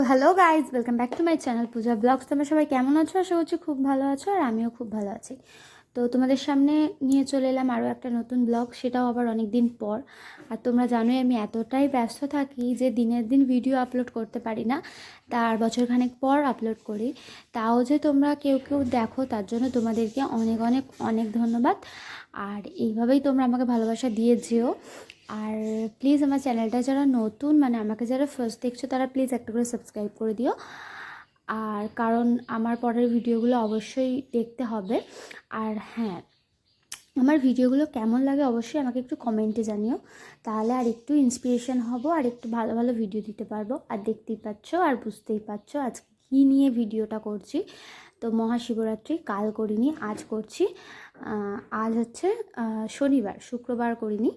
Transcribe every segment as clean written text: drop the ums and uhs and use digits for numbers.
Hello guys, welcome back to my channel Puja vlogs. তোমরা সবাই কেমন আছো? আশা করছি খুব ভালো আছো, আর আমিও খুব ভালো আছি। তো তোমাদের সামনে নিয়ে চলে এলাম আরও একটা নতুন ব্লগ, সেটাও আবার অনেক দিন পর। আর তোমরা জানোই আমি এতটাই ব্যস্ত থাকি যে দিনের দিন ভিডিও আপলোড করতে পারি না, তার বছরখানেক পর আপলোড করি। তাও যে তোমরা কেউ কেউ দেখো, তার জন্য তোমাদেরকে অনেক অনেক অনেক ধন্যবাদ। আর এইভাবেই তোমরা আমাকে ভালোবাসা দিয়ে যেও। আর প্লিজ আমার চ্যানেলটা যারা নতুন, মানে আমাকে যারা ফার্স্ট দেখছো, তারা প্লিজ একটা করে সাবস্ক্রাইব করে দিও। আর কারণ আমার পরের ভিডিওগুলো অবশ্যই দেখতে হবে। আর হ্যাঁ, আমার ভিডিওগুলো কেমন লাগে অবশ্যই আমাকে একটু কমেন্টে জানিও, তাহলে আর একটু ইন্সপিরেশন হব, আর একটু ভালো ভালো ভিডিও দিতে পারবো। আর দেখতেই পাচ্ছ আর বুঝতেই পারছো আজকে কী নিয়ে ভিডিওটা করছি। তো মহাশিবরাত্রি কাল করিনি, আজ করছি। আজ হচ্ছে শনিবার, শুক্রবার করিনি।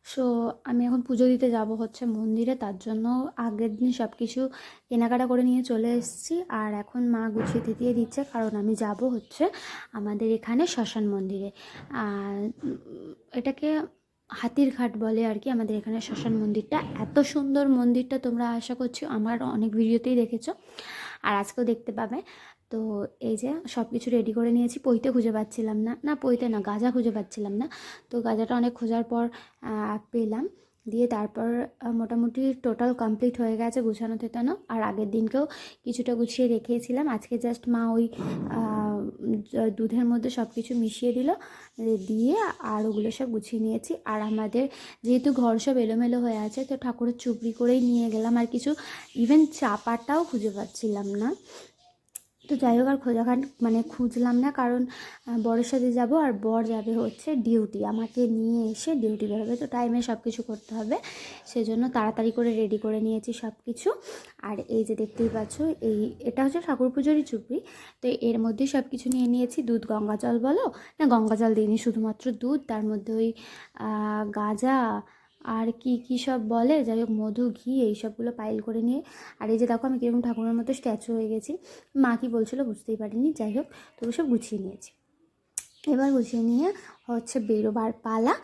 সো আমি এখন পুজো দিতে যাব হচ্ছে মন্দিরে, তার জন্য আগের দিন সব কিছু কেনাকাটা করে নিয়ে চলে এসেছি। আর এখন মা গুছিয়ে দিয়ে দিচ্ছে, কারণ আমি যাব হচ্ছে আমাদের এখানে শ্মশান মন্দিরে। এটাকে হাতির ঘাট বলে আর কি, আমাদের এখানে শ্মশান মন্দিরটা। এত সুন্দর মন্দিরটা, তোমরা আশা করছি আমার অনেক ভিডিওতেই দেখেছো, আর আজকেও দেখতে পাবে। তো এই যে সব কিছু রেডি করে নিয়েছি। পইতে খুঁজে পাচ্ছিলাম না, না পইতে না, গাঁজা খুঁজে পাচ্ছিলাম না। তো গাঁজাটা অনেক খোঁজার পর পেলাম, দিয়ে তারপর মোটামুটি টোটাল কমপ্লিট হয়ে গেছে গুছানো থেতানো। আর আগের দিনকেও কিছুটা গুছিয়ে রেখেছিলাম, আজকে জাস্ট মা ওই দুধের মধ্যে সব কিছু মিশিয়ে দিল, দিয়ে আর ওগুলো সব গুছিয়ে নিয়েছি। আর আমাদের যেহেতু ঘর সব এলোমেলো হয়ে আছে, তো ঠাকুরের চুপড়ি করেই নিয়ে গেলাম। আর কিছু ইভেন চাপাটাও খুঁজে পাচ্ছিলাম না। তো যাই হোক, আর মানে খুঁজলাম না, কারণ বরের সাথে যাব, আর বর যাবে হচ্ছে ডিউটি, আমাকে নিয়ে এসে ডিউটি বেরোবে, তো টাইমে সব কিছু করতে হবে। সেজন্য তাড়াতাড়ি করে রেডি করে নিয়েছি সব কিছু। আর এই যে দেখতেই পাচ্ছ, এটা হচ্ছে ঠাকুর পুজোরই চুপড়ি। তো এর মধ্যে সব কিছু নিয়ে নিয়েছি। দুধ, গঙ্গা জল বলো না, গঙ্গা জল দিইনি, শুধুমাত্র দুধ, তার মধ্যে ওই গাঁজা আর কি কি সব বলে, যাই হোক মধু, ঘি, এইসবগুলো পাইল করে নিয়ে। আর এই যে দেখো আমি কিরকম ঠাকুরের মতো স্ট্যাচু হয়ে গেছি। মা কি বলছিল বুঝতেই পারিনি, যাই হোক তবু সব গুছিয়ে নিয়েছি। এবার গুছিয়ে নিয়ে হচ্ছে বেরোবার পালা।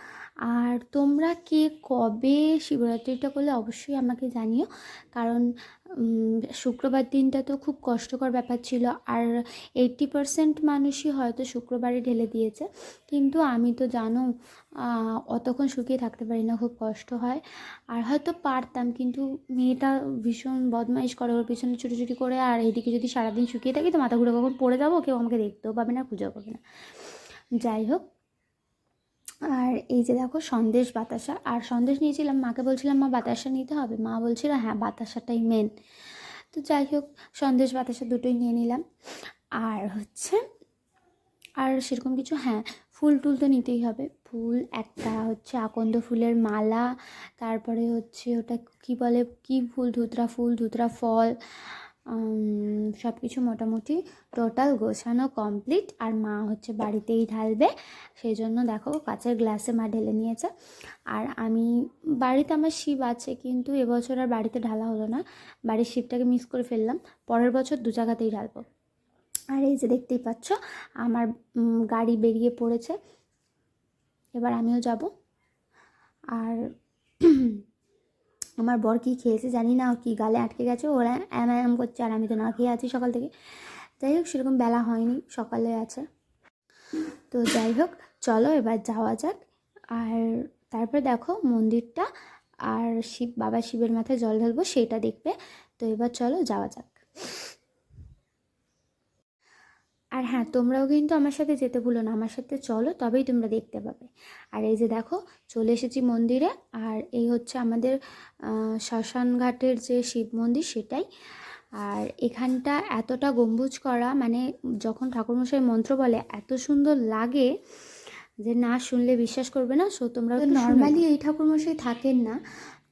আর তোমরা কে কবে শিবরাত্রিটা করলে অবশ্যই আমাকে জানিও, কারণ শুক্রবার দিনটা তো খুব কষ্টকর ব্যাপার ছিল। আর 80% মানুষই হয়তো শুক্রবারে ঢেলে দিয়েছে, কিন্তু আমি তো জানো অতক্ষণ শুকিয়ে থাকতে পারি না, খুব কষ্ট হয়। আর হয়তো পারতাম, কিন্তু মেয়েটা ভীষণ বদমাইশ করে, ওর পিছনে ছুটি করে। আর এদিকে যদি সারাদিন শুকিয়ে থাকি, তো মাথা ঘুরে কখন পড়ে যাবো, কেউ আমাকে দেখতেও পাবে না, খুঁজেও পাবে না। যাই হোক, আর এই যে দেখো সন্দেশ বাতাসা, আর সন্দেশ নিয়েছিলাম, মাকে বলছিলাম মা বাতাসা নিতে হবে, মা বলছিল হ্যাঁ বাতাসাটাই মেন। তো যাই হোক, সন্দেশ বাতাসা দুটোই নিয়ে নিলাম। আর হচ্ছে আর সেরকম কিছু, হ্যাঁ ফুল টুল তো নিতেই হবে। ফুল একটা হচ্ছে আকন্দ ফুলের মালা, তারপরে হচ্ছে ওটা কি বলে, কি ফুল, ধুতরা ফল, সব কিছু মোটামুটি টোটাল গোছানো কমপ্লিট। আর মা হচ্ছে বাড়িতেই ঢালবে, সেই জন্য দেখো কাঁচের গ্লাসে মা ঢেলে নিয়েছে। আর আমি বাড়িতে আমার শিব আছে, কিন্তু এবছর আর বাড়িতে ঢালা হলো না, বাড়ির শিবটাকে মিস করে ফেললাম। পরের বছর দু জায়গাতেই ঢালবো। আর এই যে দেখতেই পাচ্ছ আমার গাড়ি বেরিয়ে পড়েছে, এবার আমিও যাব। আর আমার বর কী খেয়েছে জানি না, কি গালে আটকে গেছে, ওরা এম করছে, আর আমি তো না খেয়ে আছি সকাল থেকে। যাই হোক, সেরকম বেলা হয়নি, সকালে আছে। তো যাই হোক, চলো এবার যাওয়া যাক। আর তারপরে দেখো মন্দিরটা, আর বাবা শিবের মাথায় জল ঢালবো সেটা দেখবে। তো এবার চলো যাওয়া যাক। আর হ্যাঁ, তোমরাও কিন্তু আমার সাথে যেতে ভুলো না, আমার সাথে চলো, তবেই তোমরা দেখতে পাবে। আর এই যে দেখো চলে এসেছি মন্দিরে, আর এই হচ্ছে আমাদের শ্মশান ঘাটের যে শিব মন্দির সেটাই। আর এখানটা এতটা গম্বুজ করা, মানে যখন ঠাকুরমশাই মন্ত্র বলে এত সুন্দর লাগে যে না শুনলে বিশ্বাস করবে না। সো তোমরা নর্মালি এই ঠাকুরমশাই থাকেন না,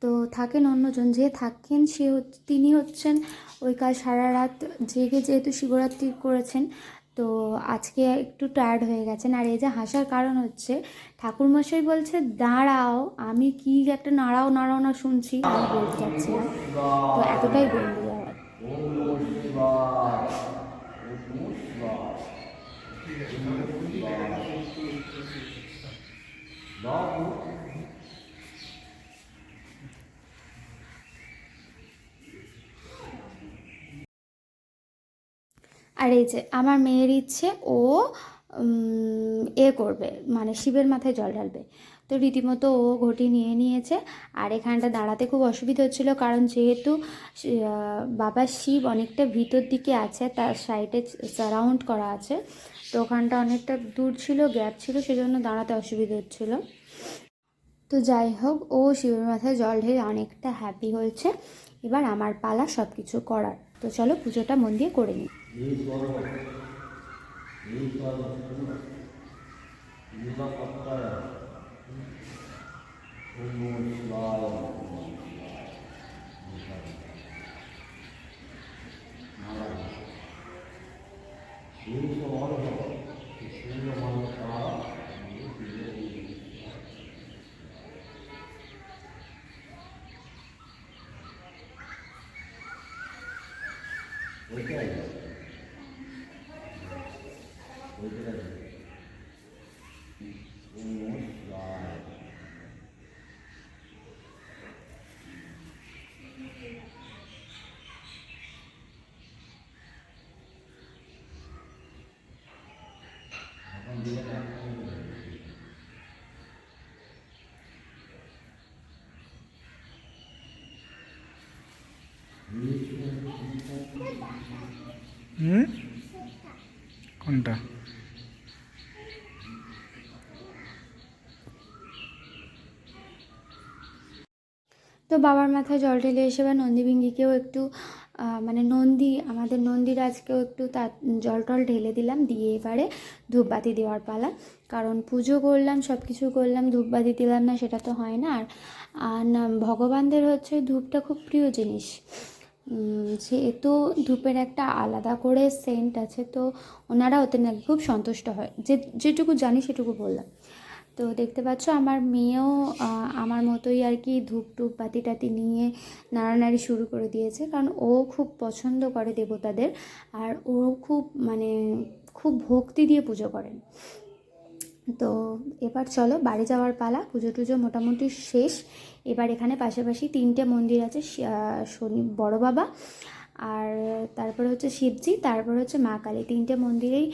তো থাকেন অন্যজন, যে থাকেন তিনি হচ্ছেন ওই কাল সারা রাত জেগে যেহেতু শিবরাত্রি করেছেন, তো আজকে একটু টায়ার্ড হয়ে গেছেন। আর এই যে হাসার কারণ হচ্ছে ঠাকুরমশাই বলছে দাঁড়াও, আমি কি একটা নাড়াও নাড়াও না শুনছি, আমি বলতে চাচ্ছিলাম। তো এতটাই গম্ভীর আওয়াজ। আর এই যে আমার মেয়ের ইচ্ছে ও এ করবে, মানে শিবের মাথায় জল ঢালবে। তো রীতিমতো ও ঘটি নিয়ে নিয়েছে। আর এখানটা দাঁড়াতে খুব অসুবিধা হচ্ছিলো, কারণ যেহেতু বাবা শিব অনেকটা ভিতর দিকে আছে, তার সাইডে সারাউন্ড করা আছে, তো ওখানটা অনেকটা দূর ছিল, গ্যাপ ছিল, সেজন্য দাঁড়াতে অসুবিধা হচ্ছিলো। তো যাই হোক, ও শিবের মাথায় জল ঢেলে অনেকটা হ্যাপি হয়েছে। এবার আমার পালা সব কিছু করার। তো চলো পুজোটা মন দিয়ে করে নিই। কোনটা? তো বাবার মাথায় জল ঢেলে এসে বা নন্দীভিঙ্গিকেও একটু মানে আমাদের নন্দীর আজকেও একটু তার জল টল ঢেলে দিলাম, দিয়ে এবারে ধূপবাতি দেওয়ার পালা। কারণ পুজো করলাম, সব কিছু করলাম, ধূপবাতি দিলাম না সেটা তো হয় না। আর না, ভগবানদের হচ্ছে ধূপটা খুব প্রিয় জিনিস, যেহেতু ধূপের একটা আলাদা করে সেন্ট আছে, তো ওনারা ওতে নাকি খুব সন্তুষ্ট হয়, যেটুকু জানি সেটুকু বললাম। তো দেখতে পাচ্ছ আমার মেয়েও আমার মতোই আর কি ধূপ টুপ বাতি টাতি নিয়ে নাড়ানাড়ি শুরু করে দিয়েছে, কারণ ও খুব পছন্দ করে দেবতাদের, আর ও খুব মানে খুব ভক্তি দিয়ে পুজো করেন। তো এবার চলো বাড়ি যাওয়ার পালা। পুজো টুজো মোটামুটি শেষ। এবার এখানে পাশাপাশি 3টে মন্দির আছে, শনি বড় বাবা, আর তারপরে হচ্ছে শিবজি, তারপরে হচ্ছে মা কালী। 3টে মন্দিরেই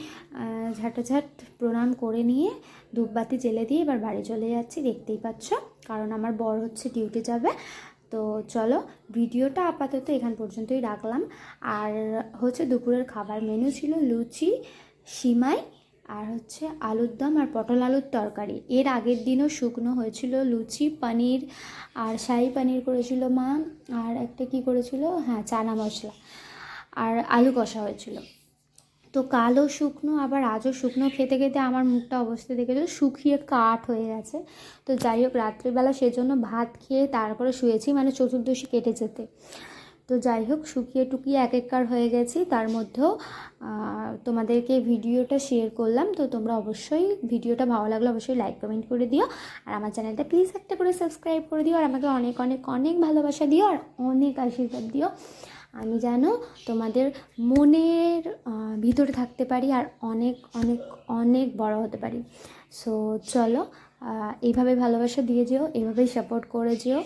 ঝাঁটাঝাট প্রণাম করে নিয়ে ধূপবাতি জ্বেলে দিয়ে এবার বাড়ি চলে যাচ্ছি, দেখতেই পাচ্ছ, কারণ আমার বর হচ্ছে ডিউটি যাবে। তো চলো ভিডিওটা আপাতত এখান পর্যন্তই রাখলাম। আর হচ্ছে দুপুরের খাবার মেনু ছিল লুচি, সিমাই, আর হচ্ছে আলুর দম আর পটল আলুর তরকারি। এর আগের দিনও শুকনো হয়েছিল লুচি, পনির আর শাহি পনির করেছিল মা, আর একটা কি করেছিল, হ্যাঁ চানা মশলা, আর আলু কষা হয়েছিল। তো কালও শুকনো আবার আজও শুকনো খেতে খেতে আমার মুখটা অবস্থা দেখেছো, শুকিয়ে কাঠ হয়ে গেছে। তো যাই হোক রাত্রিবেলা সেজন্য ভাত খেয়ে তারপরে শুয়েছি, মানে চতুর্দশী কেটে যেতে। তো যাই হোক শুকিয়ে টুকিয়ে এক একবার হয়ে গেছি, তার মধ্যেও তোমাদেরকে ভিডিওটা শেয়ার করলাম। তো তোমরা অবশ্যই ভিডিওটা ভালো লাগলে অবশ্যই লাইক কমেন্ট করে দিও, আর আমার চ্যানেলটা প্লিজ একটা করে সাবস্ক্রাইব করে দিও, আর আমাকে অনেক অনেক অনেক ভালোবাসা দিও, আর অনেক আশীর্বাদ দিও। আমি যেন তোমাদের মনের ভিতরে থাকতে পারি, আর অনেক অনেক অনেক বড় হতে পারি। সো চলো এইভাবে ভালোবাসা দিয়ে যেও, এইভাবেই সাপোর্ট করে যেও,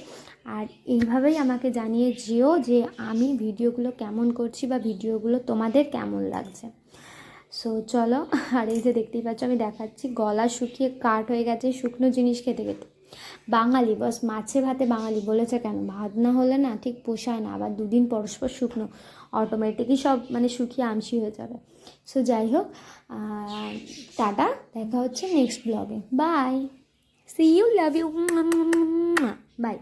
আর এইভাবেই আমাকে জানিয়ে যেও যে আমি ভিডিওগুলো কেমন করছি বা ভিডিওগুলো তোমাদের কেমন লাগছে। সো চলো, আর এই যে দেখতেই পাচ্ছ আমি দেখাচ্ছি, গলা শুকিয়ে কাঠ হয়ে গেছে শুকনো জিনিস খেতে খেতে। বাঙালি বস মাছে ভাতে বাঙালি বলেছে কেন, ভাত না হলে না ঠিক পোষায় না, আবার দুদিন পরস্পর শুকনো অটোমেটিকই সব মানে শুকিয়ে আমসি হয়ে যাবে। সো যাই হোক, টাটা, দেখা হচ্ছে নেক্সট ব্লগে। Bye, see you, love you, by.